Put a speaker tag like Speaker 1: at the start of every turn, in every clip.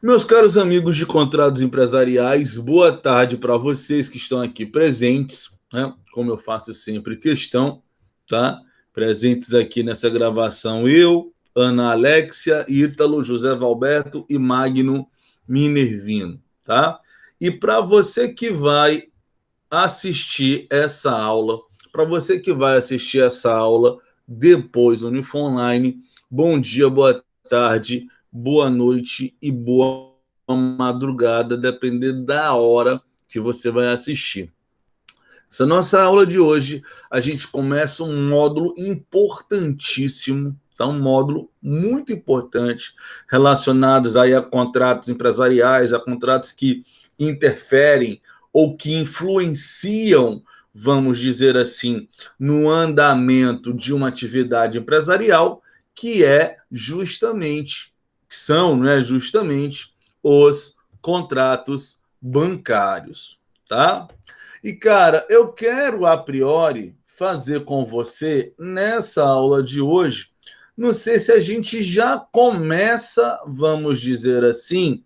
Speaker 1: Meus caros amigos de contratos empresariais, boa tarde para vocês que estão aqui presentes, né? Como eu faço sempre questão, tá? Presentes aqui nessa gravação, eu, Ana Alexia, Ítalo, José Valberto e Magno Minervino, tá? E para você que vai assistir essa aula, para você que vai assistir essa aula depois no Unifo Online, bom dia, boa tarde, boa noite e boa madrugada, dependendo da hora que você vai assistir. Essa nossa aula de hoje, a gente começa um módulo importantíssimo, tá? Um módulo muito importante, relacionados aí a contratos empresariais, a contratos que interferem ou que influenciam, vamos dizer assim, no andamento de uma atividade empresarial, que é justamente, que são, não é, justamente os contratos bancários, tá? E, cara, eu quero, a priori, fazer com você, nessa aula de hoje, não sei se a gente já começa, vamos dizer assim,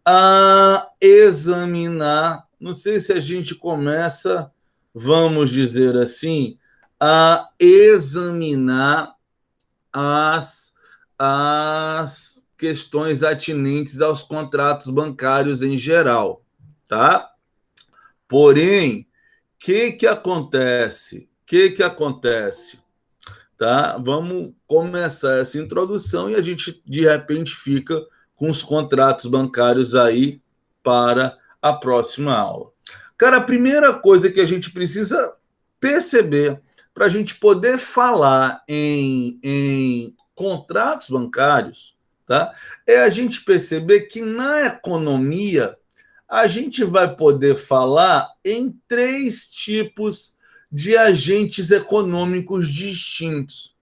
Speaker 1: a examinar, não sei se a gente começa, vamos dizer assim, a examinar as questões atinentes aos contratos bancários em geral, tá? Porém, que acontece? Que acontece? Tá? Vamos começar essa introdução e a gente, de repente, fica com os contratos bancários aí para a próxima aula. Cara, a primeira coisa que a gente precisa perceber para a gente poder falar em contratos bancários, tá? É a gente perceber que na economia a gente vai poder falar em três tipos de agentes econômicos distintos,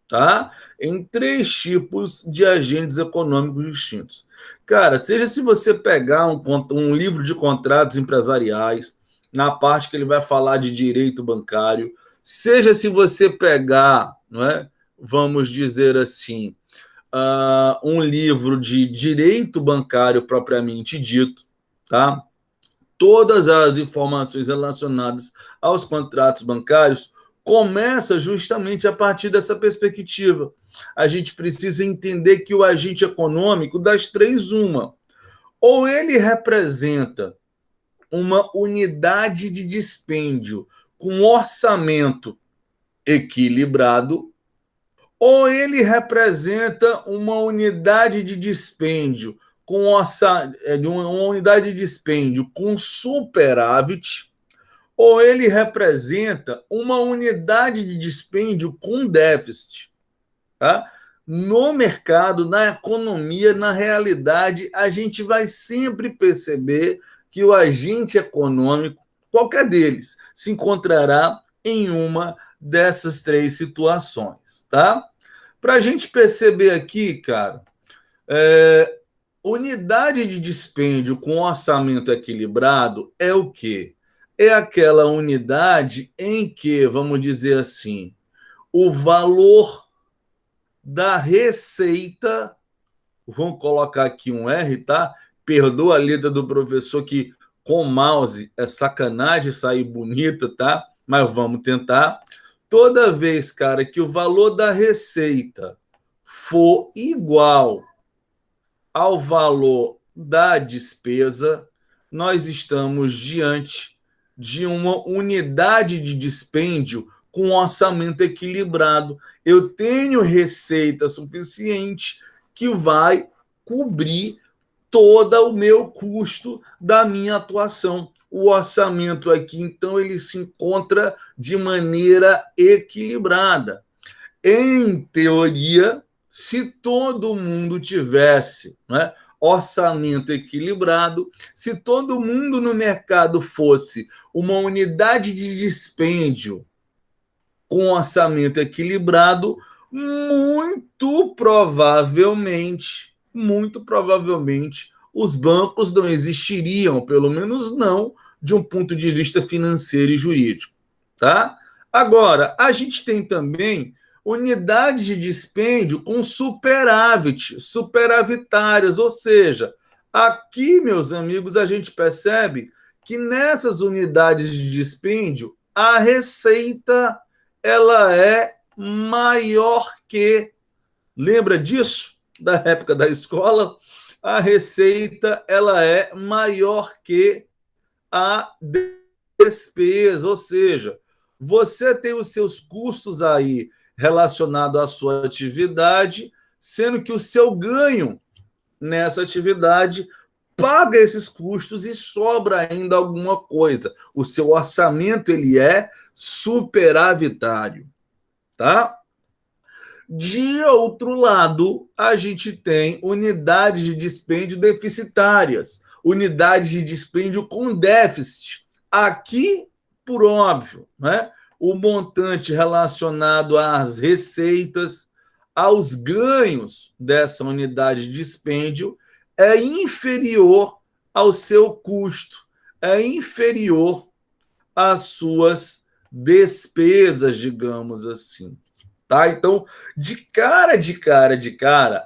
Speaker 1: tá? Em três tipos de agentes econômicos distintos. Cara, seja se você pegar um livro de contratos empresariais, na parte que ele vai falar de direito bancário, seja se você pegar, não é? Vamos dizer assim, um livro de direito bancário propriamente dito, tá? Todas as informações relacionadas aos contratos bancários começa justamente a partir dessa perspectiva. A gente precisa entender que o agente econômico, das três, uma, ou ele representa uma unidade de dispêndio com orçamento equilibrado, ou ele representa uma unidade de dispêndio uma unidade de dispêndio com superávit, ou ele representa uma unidade de dispêndio com déficit. Tá? No mercado, na economia, na realidade, a gente vai sempre perceber que o agente econômico, qualquer deles, se encontrará em uma dessas três situações. Tá? Para a gente perceber aqui, cara, unidade de dispêndio com orçamento equilibrado é o quê? É aquela unidade em que, vamos dizer assim, o valor da receita, vamos colocar aqui um R, tá? Perdoa a letra do professor que com mouse é sacanagem sair bonita, tá? Mas vamos tentar. Toda vez, cara, que o valor da receita for igual ao valor da despesa, nós estamos diante de uma unidade de dispêndio com orçamento equilibrado. Eu tenho receita suficiente que vai cobrir todo o meu custo da minha atuação. O orçamento aqui, então, ele se encontra de maneira equilibrada. Em teoria, se todo mundo tivesse, né, orçamento equilibrado, se todo mundo no mercado fosse uma unidade de dispêndio com orçamento equilibrado, muito provavelmente, os bancos não existiriam, pelo menos não de um ponto de vista financeiro e jurídico, tá? Agora, a gente tem também unidades de dispêndio com superávit, superavitárias, ou seja, Aqui, meus amigos, a gente percebe que nessas unidades de dispêndio, a receita ela é maior que. Lembra disso? Da época da escola? A receita ela é maior que a despesa, ou seja, você tem os seus custos aí relacionados à sua atividade, sendo que o seu ganho nessa atividade paga esses custos e sobra ainda alguma coisa. O seu orçamento ele é superavitário, tá? De outro lado, a gente tem unidades de dispêndio deficitárias, unidades de dispêndio com déficit. Aqui, por óbvio, né? O montante relacionado às receitas, aos ganhos dessa unidade de dispêndio é inferior ao seu custo, é inferior às suas despesas, digamos assim. Tá? Então, de cara,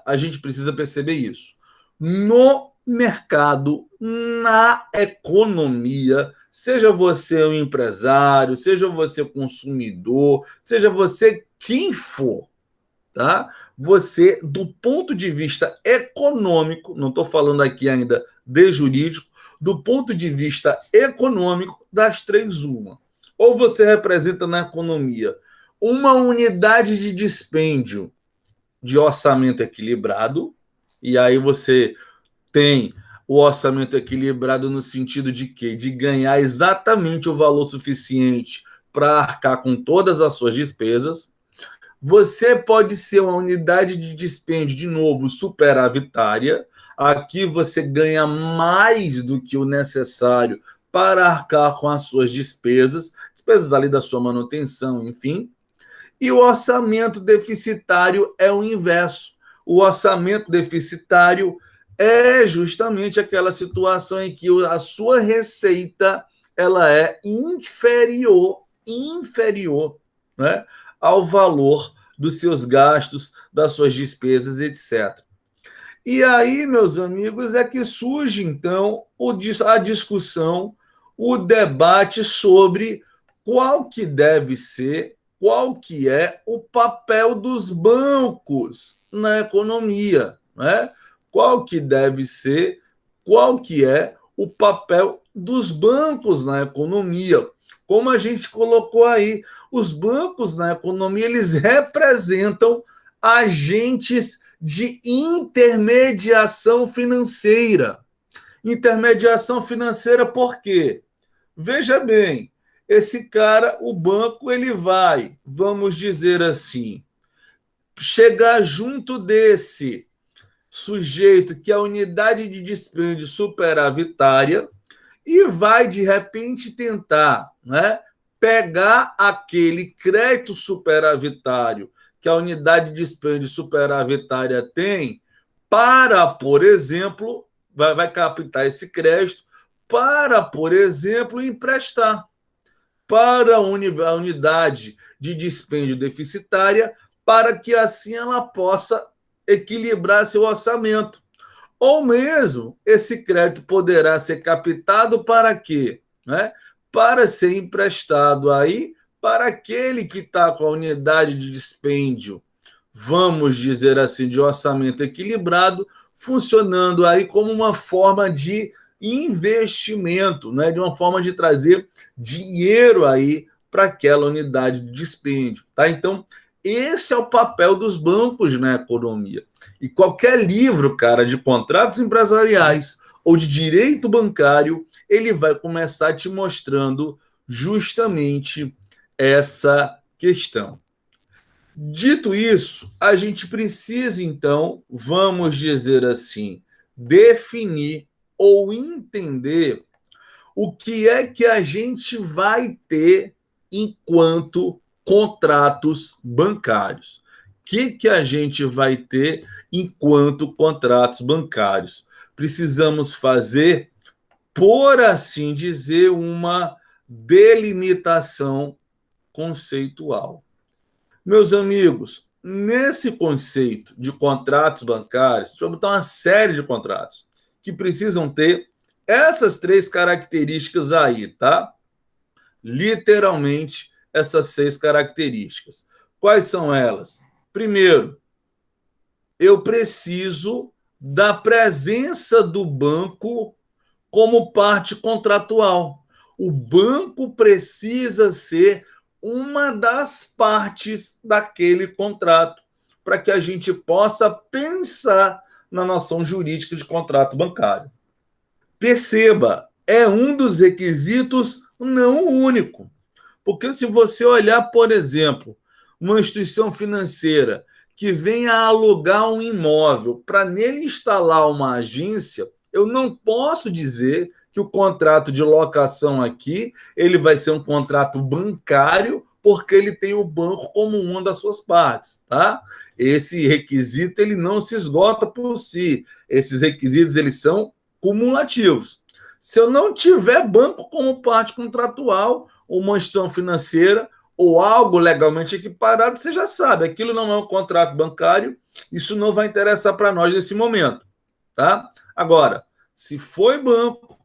Speaker 1: a gente precisa perceber isso. No mercado, na economia, seja você um empresário, seja você consumidor, seja você quem for, tá? Você, do ponto de vista econômico, não estou falando aqui ainda de jurídico, do ponto de vista econômico, das três, uma. Ou você representa na economia uma unidade de dispêndio de orçamento equilibrado, e aí você tem o orçamento equilibrado no sentido de quê? De ganhar exatamente o valor suficiente para arcar com todas as suas despesas. Você pode ser uma unidade de dispêndio, de novo, superavitária. Aqui você ganha mais do que o necessário para arcar com as suas despesas, despesas ali da sua manutenção, enfim. E o orçamento deficitário é o inverso. O orçamento deficitário é justamente aquela situação em que a sua receita ela é inferior, né, ao valor dos seus gastos, das suas despesas, etc. E aí, meus amigos, é que surge, então, a discussão, o debate sobre qual que deve ser, qual que é o papel dos bancos na economia, né? Qual que deve ser, qual que é o papel dos bancos na economia. Como a gente colocou aí, os bancos na economia, eles representam agentes de intermediação financeira. Intermediação financeira por quê? Veja bem, esse cara, o banco, ele vai, vamos dizer assim, chegar junto desse sujeito que é a unidade de dispêndio superavitária e vai, de repente, tentar, né, pegar aquele crédito superavitário que a unidade de dispêndio superavitária tem para, por exemplo, vai captar esse crédito para, por exemplo, emprestar para a unidade de dispêndio deficitária, para que assim ela possa equilibrar seu orçamento. Ou mesmo esse crédito poderá ser captado para quê? Né? Para ser emprestado aí para aquele que está com a unidade de dispêndio, vamos dizer assim, de orçamento equilibrado, funcionando aí como uma forma de investimento, né? De uma forma de trazer dinheiro aí para aquela unidade de dispêndio. Tá? Então, esse é o papel dos bancos na economia. E qualquer livro, cara, de contratos empresariais ou de direito bancário, ele vai começar te mostrando justamente essa questão. Dito isso, a gente precisa, então, vamos dizer assim, definir ou entender o que é que a gente vai ter enquanto contratos bancários. O que a gente vai ter enquanto contratos bancários? Precisamos fazer, por assim dizer, uma delimitação conceitual. Meus amigos, nesse conceito de contratos bancários, vamos botar uma série de contratos. que precisam ter essas 3 características aí, tá? Literalmente, essas 6 características. Quais são elas? Primeiro, eu preciso da presença do banco como parte contratual. O banco precisa ser uma das partes daquele contrato, para que a gente possa pensar na noção jurídica de contrato bancário. Perceba, é um dos requisitos, não o único. Porque se você olhar, por exemplo, uma instituição financeira que venha a alugar um imóvel para nele instalar uma agência, eu não posso dizer que o contrato de locação aqui ele vai ser um contrato bancário porque ele tem o banco como uma das suas partes, tá? Esse requisito ele não se esgota por si. Esses requisitos eles são cumulativos. Se eu não tiver banco como parte contratual, uma instituição financeira ou algo legalmente equiparado, você já sabe, aquilo não é um contrato bancário, isso não vai interessar para nós nesse momento, tá? Agora, se foi banco,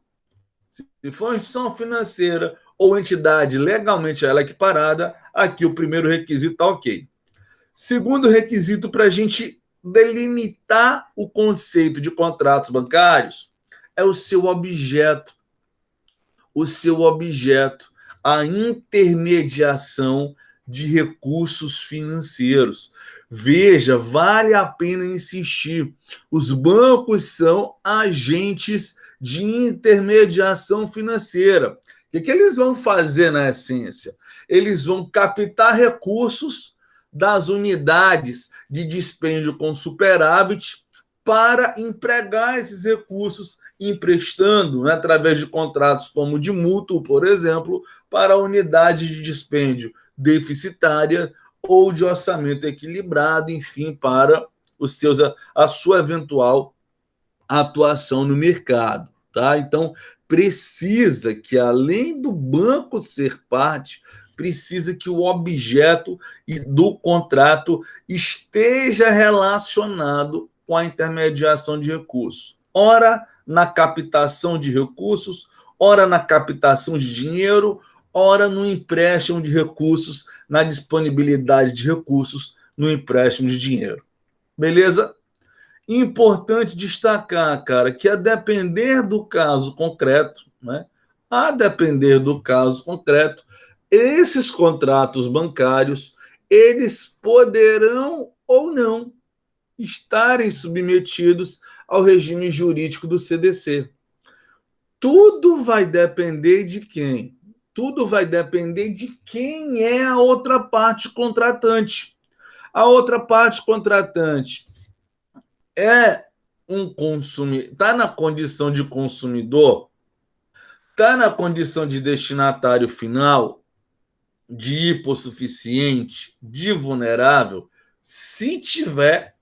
Speaker 1: se for instituição financeira ou entidade legalmente ela equiparada, aqui o primeiro requisito está ok. Segundo requisito para a gente delimitar o conceito de contratos bancários é o seu objeto. O seu objeto, a intermediação de recursos financeiros. Veja, vale a pena insistir. Os bancos são agentes de intermediação financeira. O que eles vão fazer na essência? Eles vão captar recursos das unidades de dispêndio com superávit para empregar esses recursos emprestando, né, através de contratos como de mútuo, por exemplo, para a unidade de dispêndio deficitária ou de orçamento equilibrado, enfim, para a sua eventual atuação no mercado. Tá? Então, precisa que, além do banco ser parte, precisa que o objeto do contrato esteja relacionado com a intermediação de recursos. Ora, na captação de recursos, ora na captação de dinheiro, ora no empréstimo de recursos, na disponibilidade de recursos, no empréstimo de dinheiro. Beleza? Importante destacar, cara, que a depender do caso concreto, né? A depender do caso concreto, esses contratos bancários, eles poderão ou não estarem submetidos ao regime jurídico do CDC. Tudo vai depender de quem? Tudo vai depender de quem é a outra parte contratante. A outra parte contratante é um consumidor, está na condição de consumidor, está na condição de destinatário final, de hipossuficiente, de vulnerável, se tiver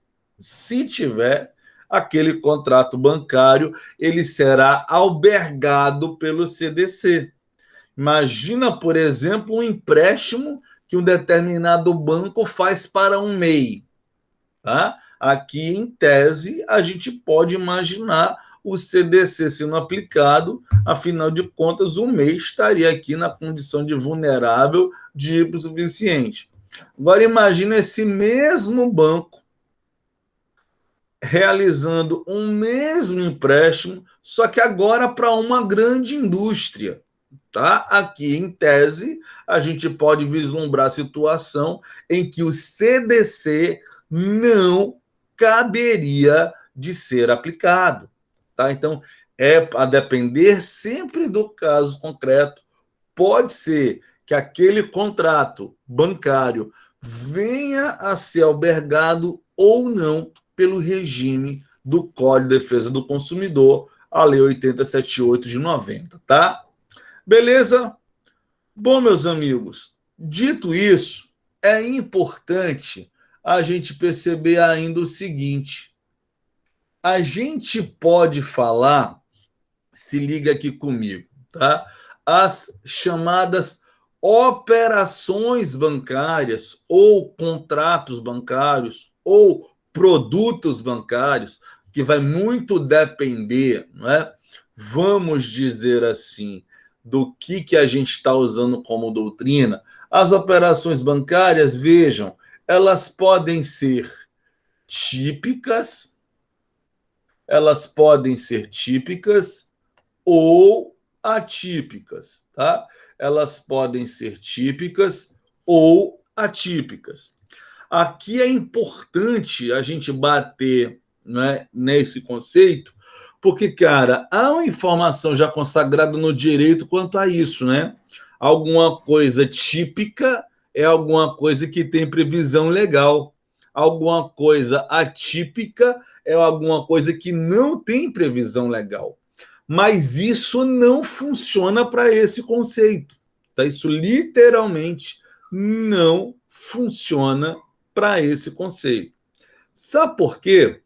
Speaker 1: aquele contrato bancário, ele será albergado pelo CDC. Imagina, por exemplo, um empréstimo que um determinado banco faz para um MEI. Tá? Aqui, em tese, a gente pode imaginar o CDC sendo aplicado, afinal de contas, o MEI estaria aqui na condição de vulnerável, de hipossuficiente. Agora, imagina esse mesmo banco realizando um mesmo empréstimo, só que agora para uma grande indústria. Tá? Aqui, em tese, a gente pode vislumbrar a situação em que o CDC não caberia de ser aplicado. Tá? Então, é a depender sempre do caso concreto. Pode ser que aquele contrato bancário venha a ser albergado ou não pelo regime do Código de Defesa do Consumidor, a Lei 8078 de 90, tá? Beleza? Bom, meus amigos, dito isso, é importante a gente perceber ainda o seguinte: a gente pode falar, se liga aqui comigo, tá? As chamadas operações bancárias ou contratos bancários ou produtos bancários. O que vai muito depender, não é? Vamos dizer assim, do que a gente está usando como doutrina. As operações bancárias, vejam, elas podem ser típicas, ou atípicas, tá? Elas podem ser típicas ou atípicas. Aqui é importante a gente bater, né, nesse conceito, porque, cara, há uma informação já consagrada no direito quanto a isso, né? Alguma coisa típica é alguma coisa que tem previsão legal. Alguma coisa atípica é alguma coisa que não tem previsão legal. Mas isso não funciona para esse conceito. Tá? Isso literalmente não funciona para esse conceito. Sabe por quê?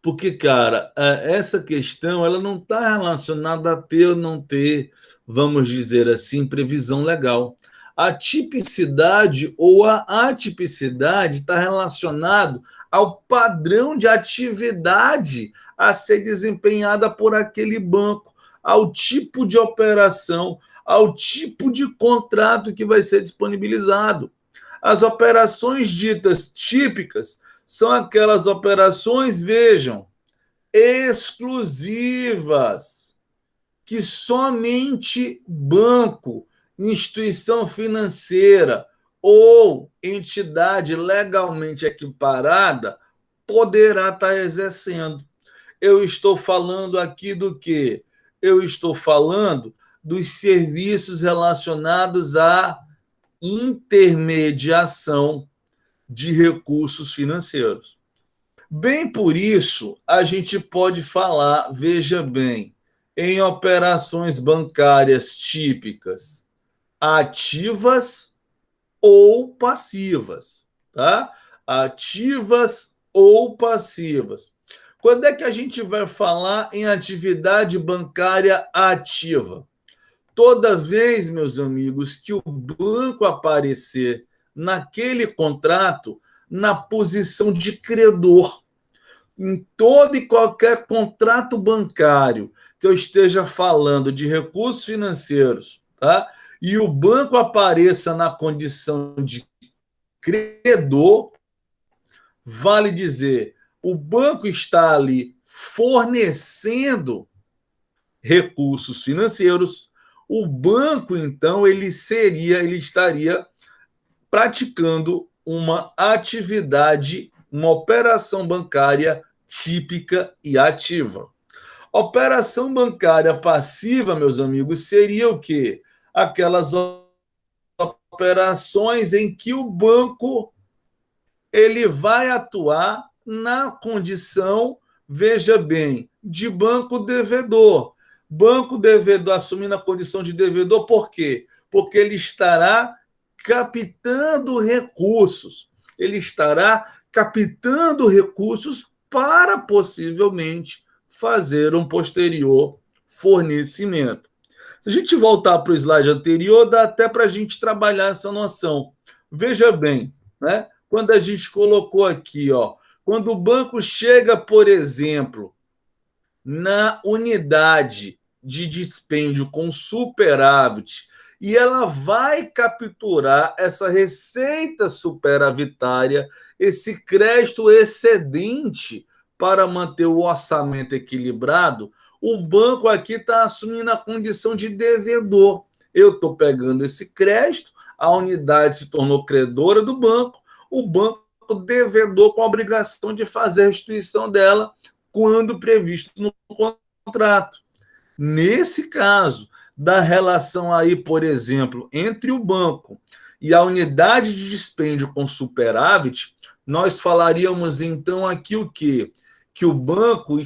Speaker 1: Porque, cara, essa questão ela não está relacionada a ter ou não ter, vamos dizer assim, previsão legal. A tipicidade ou a atipicidade está relacionado ao padrão de atividade a ser desempenhada por aquele banco, ao tipo de operação, ao tipo de contrato que vai ser disponibilizado. As operações ditas típicas são aquelas operações, vejam, exclusivas, que somente banco, instituição financeira ou entidade legalmente equiparada poderá estar exercendo. Eu estou falando aqui do quê? Eu estou falando dos serviços relacionados à intermediação de recursos financeiros. Bem por isso, a gente pode falar, veja bem, em operações bancárias típicas, ativas ou passivas, tá? Ativas ou passivas. Quando é que a gente vai falar em atividade bancária ativa? Toda vez, meus amigos, que o banco aparecer naquele contrato na posição de credor, em todo e qualquer contrato bancário que eu esteja falando de recursos financeiros, tá? E o banco apareça na condição de credor, vale dizer, o banco está ali fornecendo recursos financeiros, o banco, então, ele estaria praticando uma atividade, uma operação bancária típica e ativa. Operação bancária passiva, meus amigos, seria o quê? Aquelas operações em que o banco ele vai atuar na condição, veja bem, de banco devedor. Banco devedor assumindo a condição de devedor, por quê? Porque ele estará captando recursos. Ele estará captando recursos para possivelmente fazer um posterior fornecimento. Se a gente voltar para o slide anterior, dá até para a gente trabalhar essa noção. Veja bem, né? Quando a gente colocou aqui, ó, quando o banco chega, por exemplo, na unidade de dispêndio com superávit e ela vai capturar essa receita superavitária, esse crédito excedente para manter o orçamento equilibrado, o banco aqui está assumindo a condição de devedor. Eu estou pegando esse crédito, a unidade se tornou credora do banco, o banco devedor com a obrigação de fazer a restituição dela quando previsto no contrato. Nesse caso, da relação aí, por exemplo, entre o banco e a unidade de dispêndio com superávit, nós falaríamos então aqui o quê? Que o banco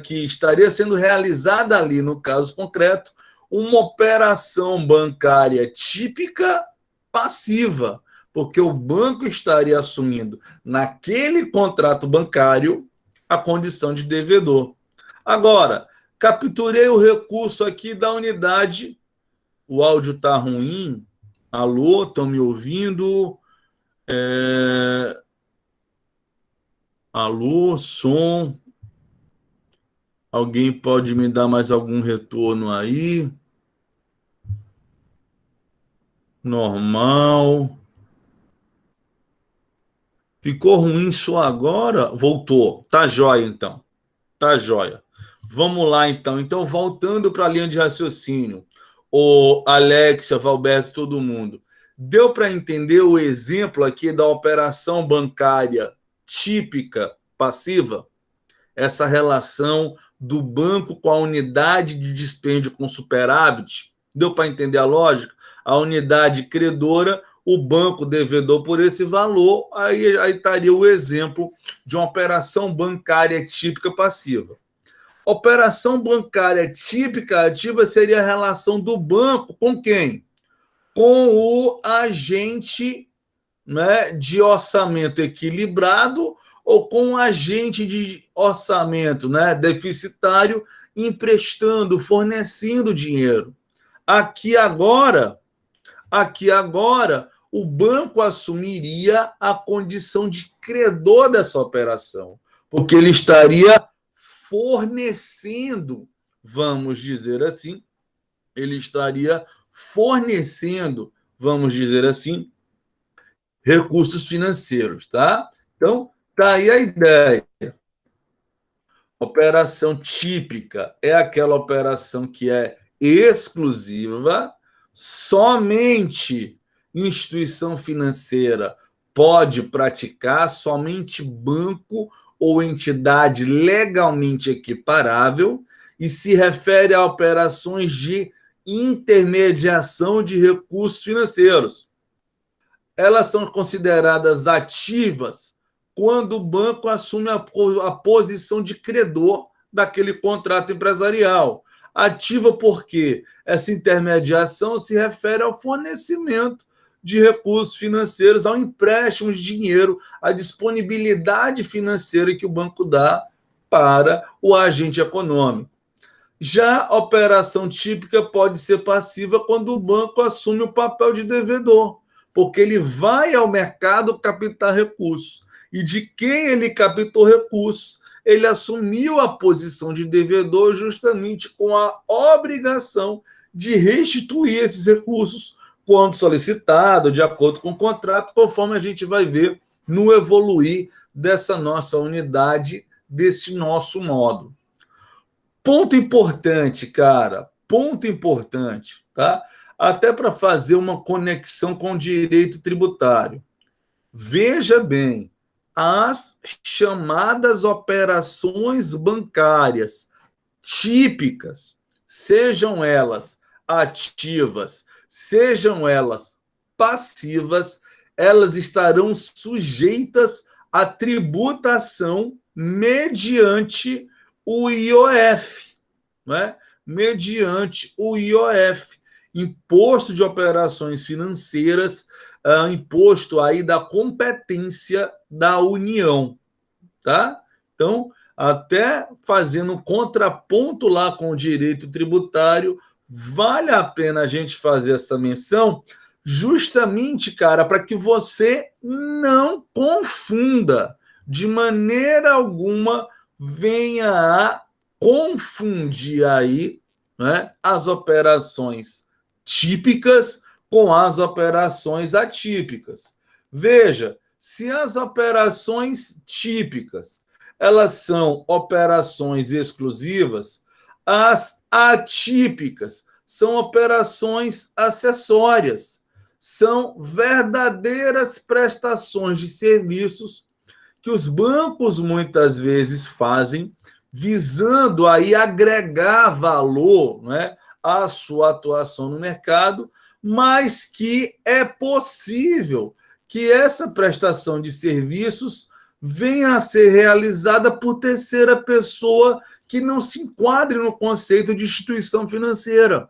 Speaker 1: que estaria sendo realizada ali, no caso concreto, uma operação bancária típica passiva, porque o banco estaria assumindo naquele contrato bancário a condição de devedor. Agora, capturei o recurso aqui da unidade. O áudio está ruim. Alô, estão me ouvindo? Alô, som. Alguém pode me dar mais algum retorno aí? Normal. Ficou ruim só agora? Voltou. Tá jóia, então. Tá jóia. Vamos lá, então. Então, voltando para a linha de raciocínio. O Alexia, Valberto, todo mundo. Deu para entender o exemplo aqui da operação bancária típica passiva? Essa relação do banco com a unidade de dispêndio com superávit? Deu para entender a lógica? A unidade credora, o banco devedor por esse valor, aí estaria o exemplo de uma operação bancária típica passiva. Operação bancária típica ativa seria a relação do banco com quem? Com o agente, né, de orçamento equilibrado ou com um agente de orçamento, né, deficitário, emprestando, fornecendo dinheiro. Aqui agora, o banco assumiria a condição de credor dessa operação, porque ele estaria fornecendo, vamos dizer assim, ele estaria fornecendo, vamos dizer assim, recursos financeiros, tá? Então, tá aí a ideia. Operação típica é aquela operação que é exclusiva, somente instituição financeira pode praticar, somente banco ou entidade legalmente equiparável, e se refere a operações de intermediação de recursos financeiros. Elas são consideradas ativas quando o banco assume a posição de credor daquele contrato empresarial. Ativa porque essa intermediação se refere ao fornecimento de recursos financeiros, ao empréstimo de dinheiro, à disponibilidade financeira que o banco dá para o agente econômico. Já a operação típica pode ser passiva quando o banco assume o papel de devedor, porque ele vai ao mercado captar recursos. E de quem ele captou recursos, ele assumiu a posição de devedor justamente com a obrigação de restituir esses recursos quando solicitado, de acordo com o contrato, conforme a gente vai ver no evoluir dessa nossa unidade, desse nosso módulo. Ponto importante, cara, ponto importante, tá? Até para fazer uma conexão com o direito tributário. Veja bem, as chamadas operações bancárias típicas, sejam elas ativas, sejam elas passivas, elas estarão sujeitas à tributação mediante o IOF, né? Mediante o IOF, Imposto de Operações Financeiras, imposto aí da competência da União, tá? Então, até fazendo um contraponto lá com o direito tributário, vale a pena a gente fazer essa menção, justamente, cara, para que você não confunda de maneira alguma, venha a confundir aí, né, as operações típicas com as operações atípicas. Veja, se as operações típicas elas são operações exclusivas, as atípicas são operações acessórias, são verdadeiras prestações de serviços que os bancos muitas vezes fazem, visando aí agregar valor, né, à sua atuação no mercado, mas que é possível que essa prestação de serviços venha a ser realizada por terceira pessoa que não se enquadre no conceito de instituição financeira.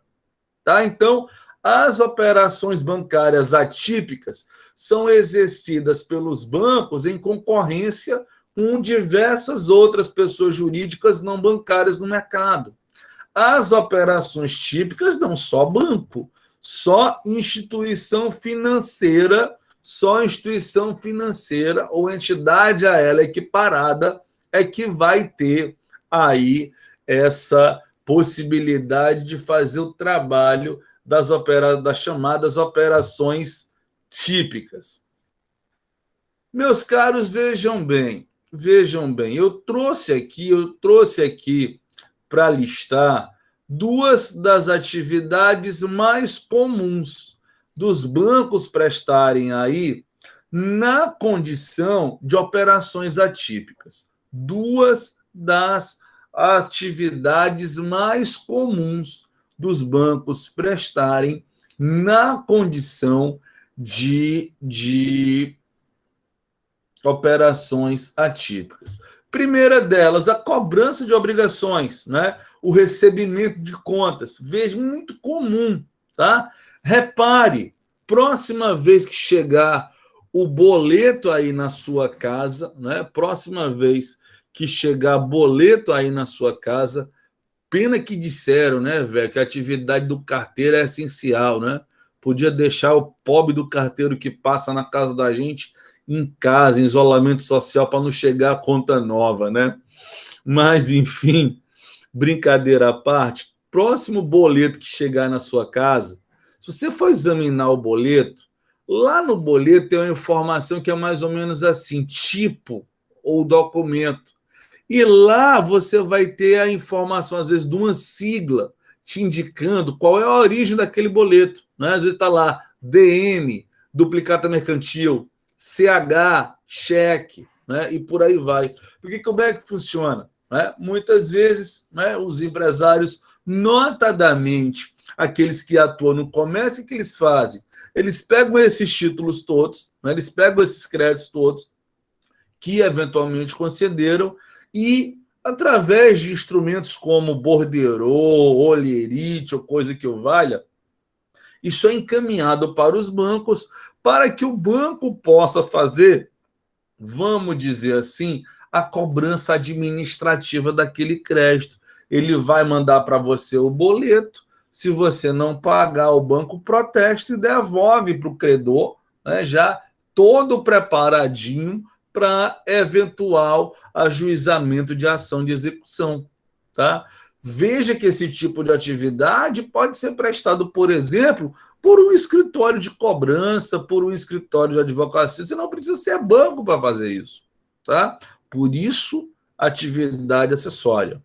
Speaker 1: Tá? Então, as operações bancárias atípicas são exercidas pelos bancos em concorrência com diversas outras pessoas jurídicas não bancárias no mercado. As operações típicas não só banco, só instituição financeira ou entidade a ela equiparada é que vai ter aí essa possibilidade de fazer o trabalho das chamadas operações típicas. Meus caros, vejam bem, eu trouxe aqui para listar duas das atividades mais comuns dos bancos prestarem aí na condição de operações atípicas. Duas das atividades mais comuns dos bancos prestarem na condição de operações atípicas. Primeira delas, a cobrança de obrigações, né? O recebimento de contas. Veja, muito comum, tá? Repare, próxima vez que chegar o boleto aí na sua casa, né? Próxima vez que chegar boleto aí na sua casa, pena que disseram, né, velho, que a atividade do carteiro é essencial, né? Podia deixar o pobre do carteiro que passa na casa da gente em casa, em isolamento social, para não chegar a conta nova, né? Mas, enfim, brincadeira à parte, próximo boleto que chegar na sua casa, se você for examinar o boleto, lá no boleto tem uma informação que é mais ou menos assim, tipo ou documento. E lá você vai ter a informação, às vezes, de uma sigla te indicando qual é a origem daquele boleto, né? Às vezes está lá DM, duplicata mercantil, CH, cheque, né? E por aí vai. Porque como é que funciona? Né? Muitas vezes, né, os empresários, notadamente aqueles que atuam no comércio, o que eles fazem? Eles pegam esses títulos todos, né? Eles pegam esses créditos todos que eventualmente concederam e, através de instrumentos como borderô, olherite ou coisa que o valha, isso é encaminhado para os bancos para que o banco possa fazer, vamos dizer assim, a cobrança administrativa daquele crédito. Ele vai mandar para você o boleto, se você não pagar, o banco protesta e devolve para o credor, né, já todo preparadinho para eventual ajuizamento de ação de execução. Tá? Veja que esse tipo de atividade pode ser prestado, por exemplo, por um escritório de cobrança, por um escritório de advocacia. Você não precisa ser banco para fazer isso. Tá? Por isso, atividade acessória.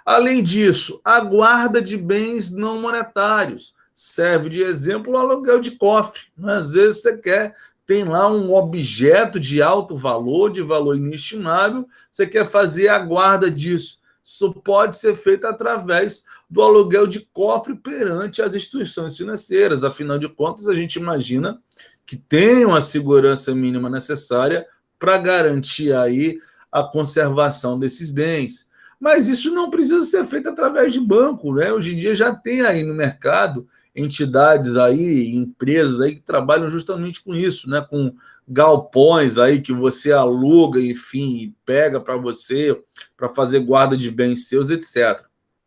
Speaker 1: Além disso, a guarda de bens não monetários. Serve de exemplo o aluguel de cofre. Às vezes você tem lá um objeto de alto valor, de valor inestimável, você quer fazer a guarda disso. Isso pode ser feito através do aluguel de cofre perante as instituições financeiras. Afinal de contas, a gente imagina que tem uma segurança mínima necessária para garantir aí a conservação desses bens. Mas isso não precisa ser feito através de banco, né? Hoje em dia já tem aí no mercado entidades aí, empresas aí que trabalham justamente com isso, né? Com galpões aí que você aluga, enfim, pega para você, para fazer guarda de bens seus, etc.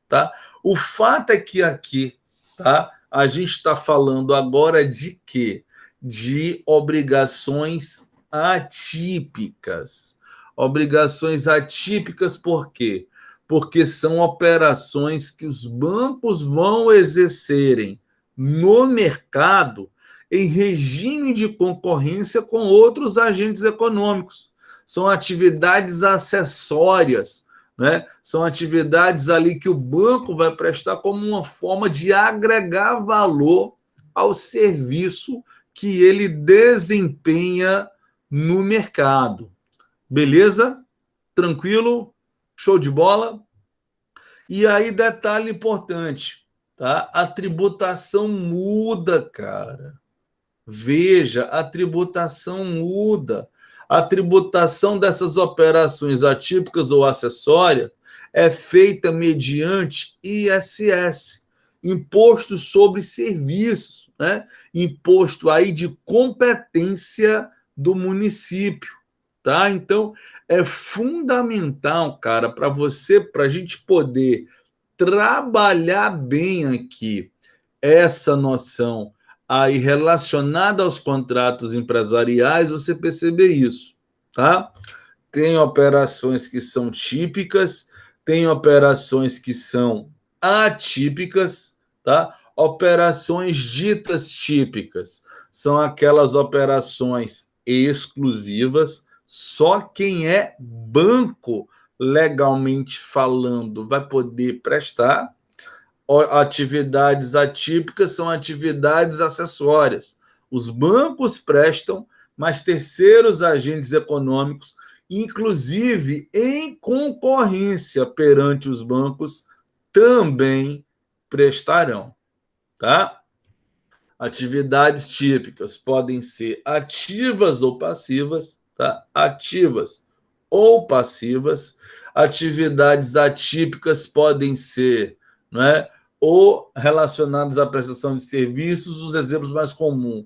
Speaker 1: Tá? O fato é que aqui, tá? A gente está falando agora de quê? De obrigações atípicas. Obrigações atípicas por quê? Porque são operações que os bancos vão exercerem no mercado em regime de concorrência com outros agentes econômicos. São atividades acessórias, né? São atividades ali que o banco vai prestar como uma forma de agregar valor ao serviço que ele desempenha no mercado. Beleza? Tranquilo? Show de bola? E aí, detalhe importante, tá? A tributação muda, cara. Veja, a tributação muda. A tributação dessas operações atípicas ou acessórias é feita mediante ISS, Imposto sobre Serviços, né? Imposto aí de competência do município, tá? Então, é fundamental, cara, para a gente poder trabalhar bem aqui essa noção aí relacionada aos contratos empresariais, você perceber isso, tá? Tem operações que são típicas, tem operações que são atípicas, tá? Operações ditas típicas são aquelas operações exclusivas, só quem é banco, legalmente falando, vai poder prestar. Atividades atípicas são atividades acessórias. Os bancos prestam, mas terceiros agentes econômicos, inclusive em concorrência perante os bancos, também prestarão, tá? Atividades típicas podem ser ativas ou passivas, tá? Ativas ou passivas. Atividades atípicas podem ser, não é? Ou relacionadas à prestação de serviços, os exemplos mais comuns: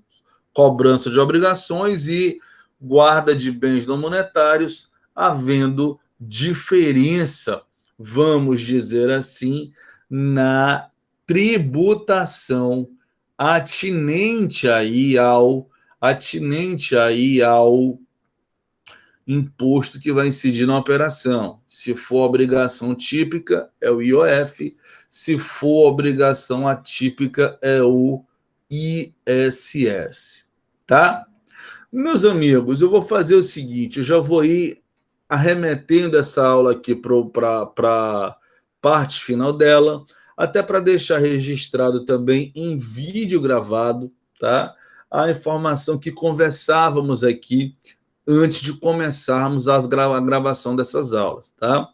Speaker 1: cobrança de obrigações e guarda de bens não monetários, havendo diferença, vamos dizer assim, na tributação atinente aí ao imposto que vai incidir na operação. Se for obrigação típica, é o IOF. Se for obrigação atípica, é o ISS. Tá? Meus amigos, eu vou fazer o seguinte, eu já vou ir arremetendo essa aula aqui para a parte final dela, até para deixar registrado também em vídeo gravado, tá? A informação que conversávamos aqui antes de começarmos a gravação dessas aulas, tá?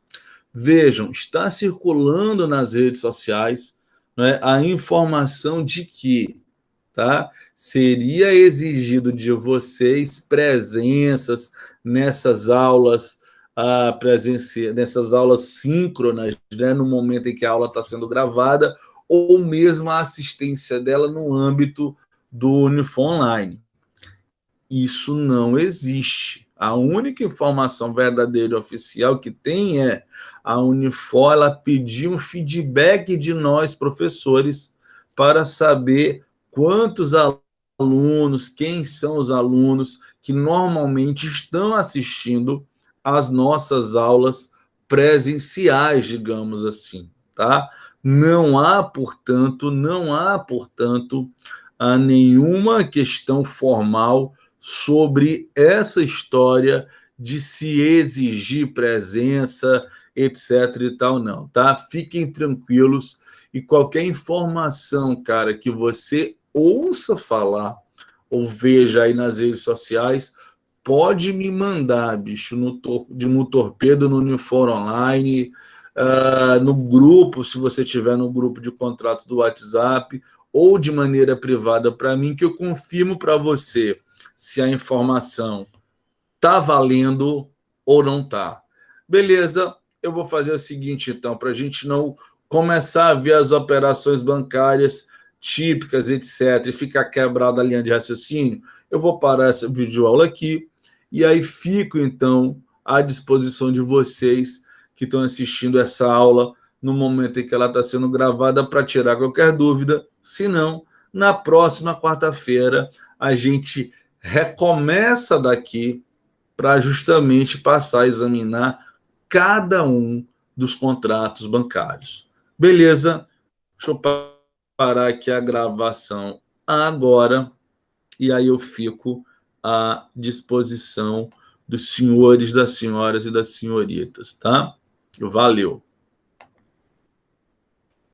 Speaker 1: Vejam, está circulando nas redes sociais, né, a informação de que, tá, seria exigido de vocês presenças nessas aulas, nessas aulas síncronas, né, no momento em que a aula está sendo gravada, ou mesmo a assistência dela no âmbito do Unifor Online. Isso não existe. A única informação verdadeira e oficial que tem é a Unifor, ela pediu um feedback de nós, professores, para saber quantos alunos, quem são os alunos que normalmente estão assistindo às nossas aulas presenciais, digamos assim, tá? Não há, portanto, nenhuma questão formal sobre essa história de se exigir presença, etc e tal, não, tá? Fiquem tranquilos e qualquer informação, cara, que você ouça falar ou veja aí nas redes sociais, pode me mandar, bicho, no Torpedo, no Unifor Online, no grupo, se você tiver no grupo de contratos do WhatsApp, ou de maneira privada para mim, que eu confirmo para você se a informação tá valendo ou não tá. Beleza? Eu vou fazer o seguinte, então, para a gente não começar a ver as operações bancárias típicas, etc., e ficar quebrada a linha de raciocínio, eu vou parar essa videoaula aqui e aí fico, então, à disposição de vocês que estão assistindo essa aula no momento em que ela está sendo gravada para tirar qualquer dúvida. Se não, na próxima quarta-feira a gente recomeça daqui para justamente passar a examinar cada um dos contratos bancários. Beleza? Deixa eu parar aqui a gravação agora e aí eu fico à disposição dos senhores, das senhoras e das senhoritas, tá? Valeu!